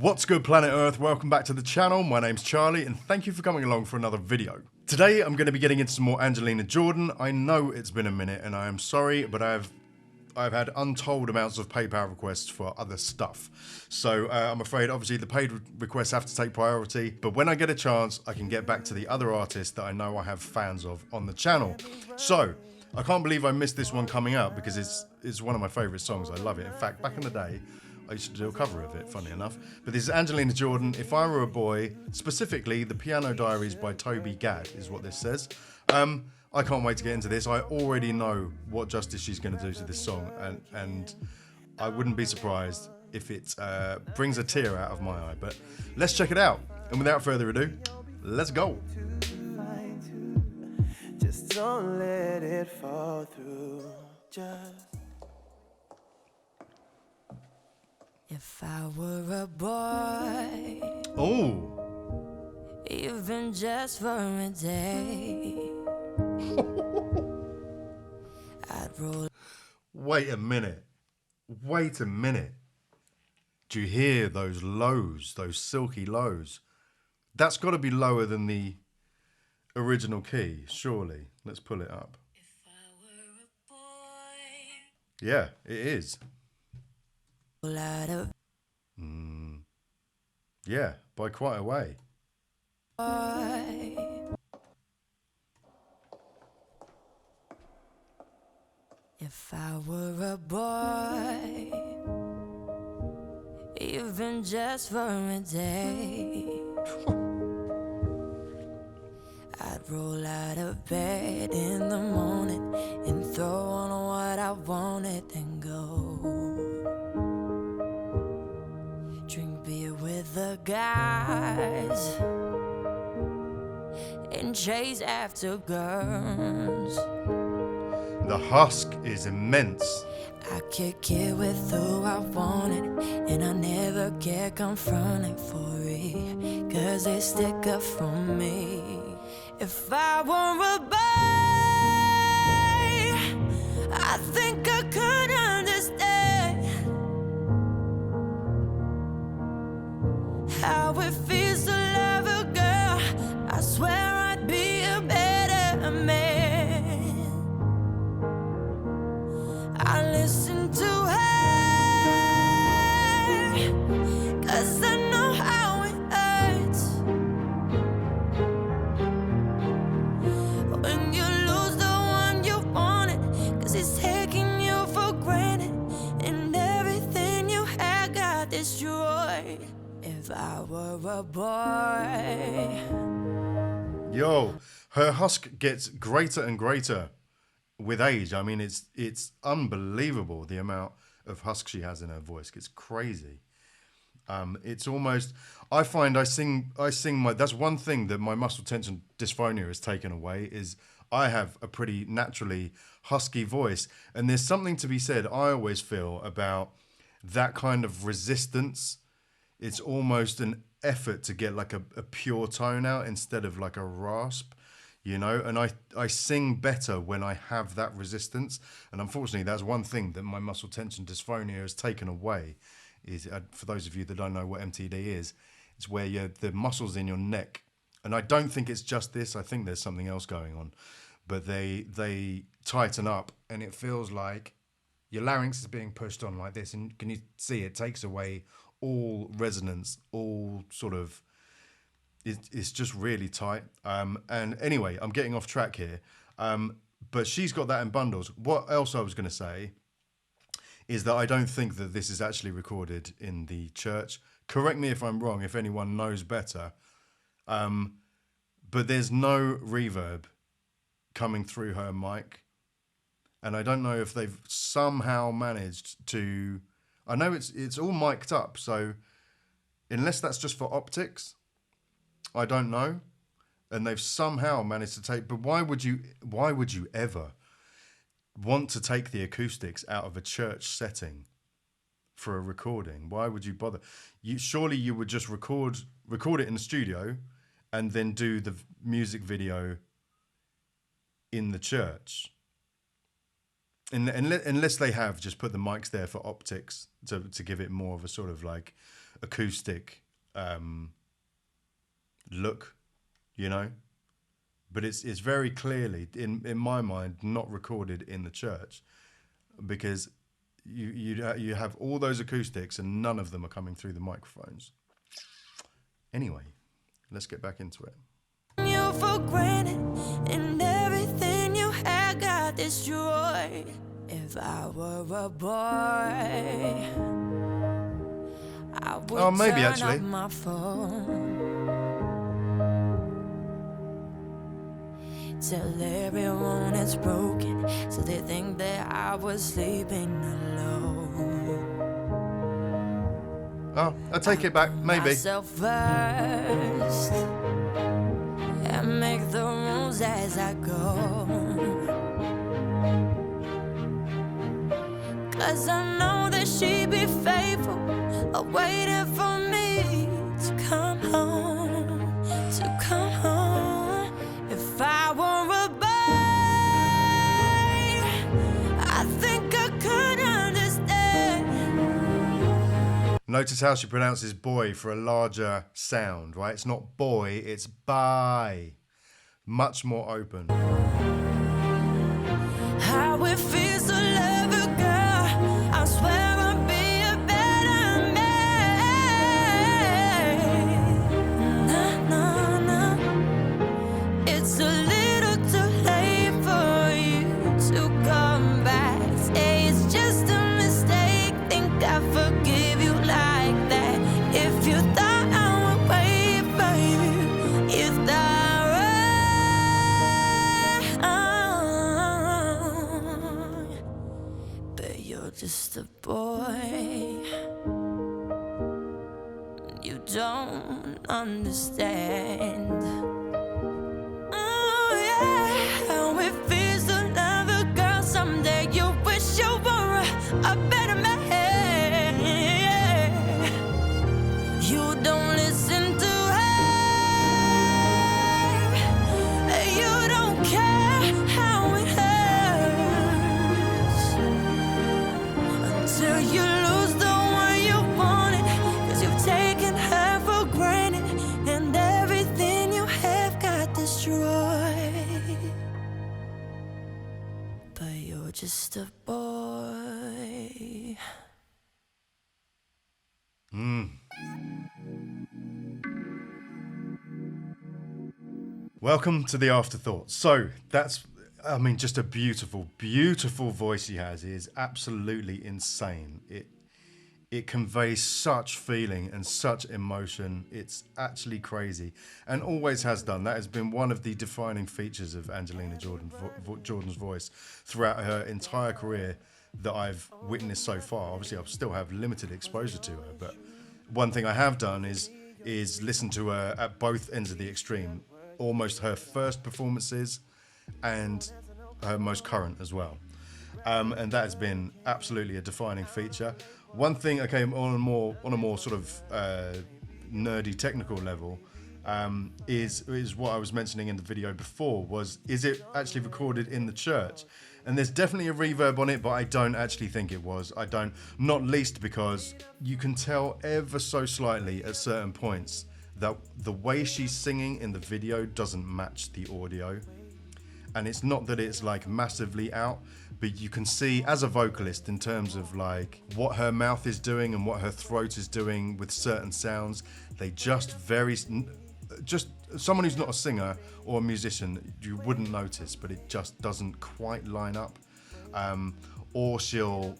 What's good, planet Earth? Welcome back to the channel. My name's Charlie and thank you for coming along for another video. Today I'm going to be getting into some more Angelina Jordan. I know it's been a minute and I am sorry, but I've had untold amounts of PayPal requests for other stuff. So I'm afraid obviously the paid requests have to take priority, but when I get a chance I can get back to the other artists that I know I have fans of on the channel. So I can't believe I missed this one coming out because it's one of my favourite songs. I love it. In fact, back in the day I used to do a cover of it, funny enough. But this is Angelina Jordan, If I Were a Boy, specifically the Piano Diaries by Toby Gad is what this says. I can't wait to get into this. I already know what justice she's going to do to this song, and I wouldn't be surprised if it brings a tear out of my eye. But let's check it out. And without further ado, let's go. Just don't let it fall through. If I were a boy, Oh, even just for a day, I'd roll. wait a minute. Wait a minute. Do you hear those lows, those silky lows? That's got to be lower than the original key, surely. Let's pull it up. If I were a boy, Yeah, it is. out of Yeah, by quite a way. boy. If I were a boy, even just for a day, I'd roll out of bed in the morning and throw on what I wanted and go. Drink beer with the guys and chase after girls. The husk is immense. I kick it with who I wanted, and I never get confronted for it, 'cause they stick up for me. If I were a boy, I think I could understand how it feels to love a girl. I swear I'd be a better man. I listen to her 'cause I know how it hurts when you lose the one you wanted, 'cause he's taking you for granted and everything you had got destroyed. If I were a boy. Yo, her husk gets greater and greater with age. I mean, it's unbelievable the amount of husk she has in her voice. It's crazy. It's almost, I find I sing that's one thing that my muscle tension dysphonia has taken away, is I have a pretty naturally husky voice. And there's something to be said, I always feel, about that kind of resistance. It's almost an effort to get like a pure tone out instead of like a rasp, you know? And I sing better when I have that resistance. And unfortunately, that's one thing that my muscle tension dysphonia has taken away. Is, for those of you that don't know what MTD is, it's where the muscles in your neck, and I don't think it's just this, I think there's something else going on, but they tighten up and it feels like your larynx is being pushed on like this, and can you see it takes away all resonance, all sort of, it's just really tight. And anyway, I'm getting off track here, but she's got that in bundles. What else I was going to say is that I don't think that this is actually recorded in the church. Correct me if I'm wrong, if anyone knows better. But there's no reverb coming through her mic. And I don't know if they've somehow managed to, I know it's all mic'd up, so unless that's just for optics, I don't know. And they've somehow managed to take, but why would you ever want to take the acoustics out of a church setting for a recording? Why would you bother? Surely you would just record it in the studio and then do the music video in the church. Unless they have just put the mics there for optics to give it more of a sort of like acoustic look, you know. But it's very clearly, in my mind, not recorded in the church, because you have all those acoustics and none of them are coming through the microphones. Anyway, let's get back into it. You for granted, and everything you had got destroyed. If I were a boy, I would maybe turn actually. off my phone. Tell everyone it's broken, so they think that I was sleeping alone. Oh, I take it back, maybe. Myself first, and make the rules as I go. 'Cause I know that she'd be faithful, waiting for me to come home, to come home. If I were a boy, I think I could understand. Notice how she pronounces boy for a larger sound, right? It's not boy, it's bye. Much more open. How it feels to love a girl, I swear I'll be a better man. No, no, no. It's a little too late for you to come back. Say it's just a mistake, think I forgive you like that. If you thought I would wait for you, you thought wrong. But you're just a boy, you don't understand. How it feels to love a girl. Someday you wish you were a better man. You don't listen to her. You don't care how it hurts until you lose the one you wanted. 'Cause you've taken her for granted, and everything you have got destroyed. But you're just a boy. Welcome to the Afterthought. So that's, I mean, just a beautiful, beautiful voice he has. It is absolutely insane. It conveys such feeling and such emotion. It's actually crazy, and always has done. That has been one of the defining features of Angelina Jordan's voice throughout her entire career that I've witnessed so far. Obviously, I still have limited exposure to her, but one thing I have done is listen to her at both ends of the extreme, almost her first performances and her most current as well. And that has been absolutely a defining feature. One thing, okay, on a more sort of nerdy technical level, is what I was mentioning in the video before, is it actually recorded in the church? And there's definitely a reverb on it, but I don't actually think it was. I don't, not least because you can tell ever so slightly at certain points that the way she's singing in the video doesn't match the audio. And it's not that it's like massively out, but you can see as a vocalist in terms of like what her mouth is doing and what her throat is doing with certain sounds, they just someone who's not a singer or a musician, you wouldn't notice, but it just doesn't quite line up. Or she'll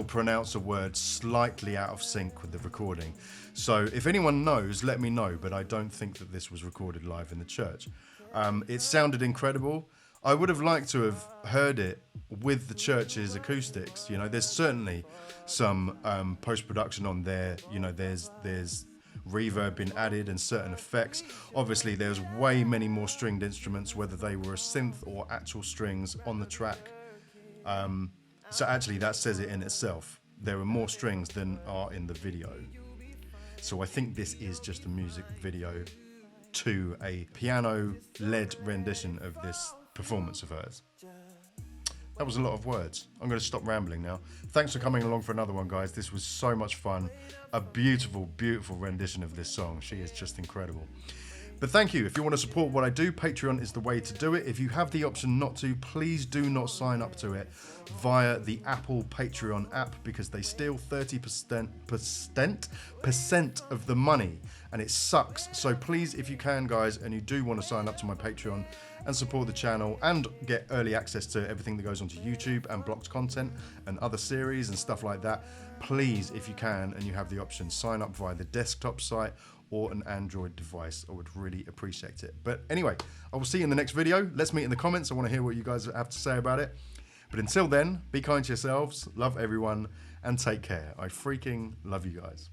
pronounce a word slightly out of sync with the recording. So if anyone knows, let me know, but I don't think that this was recorded live in the church. It sounded incredible. I would have liked to have heard it with the church's acoustics. You know, there's certainly some post-production on there. You know, there's reverb been added and certain effects. Obviously, there's way many more stringed instruments, whether they were a synth or actual strings on the track. So actually, that says it in itself. There are more strings than are in the video. So I think this is just a music video to a piano-led rendition of this performance of hers. That was a lot of words. I'm going to stop rambling now. Thanks for coming along for another one, guys. This was so much fun. A beautiful, beautiful rendition of this song. She is just incredible. But thank you. If you want to support what I do, Patreon is the way to do it. If you have the option not to, please do not sign up to it via the Apple Patreon app, because they steal 30% of the money, and it sucks. So please, if you can, guys, and you do want to sign up to my Patreon and support the channel and get early access to everything that goes onto YouTube and blocked content and other series and stuff like that, please, if you can and you have the option, sign up via the desktop site or an Android device. I would really appreciate it. But anyway, I will see you in the next video. Let's meet in the comments. I want to hear what you guys have to say about it. But until then, be kind to yourselves, love everyone, and take care. I freaking love you guys.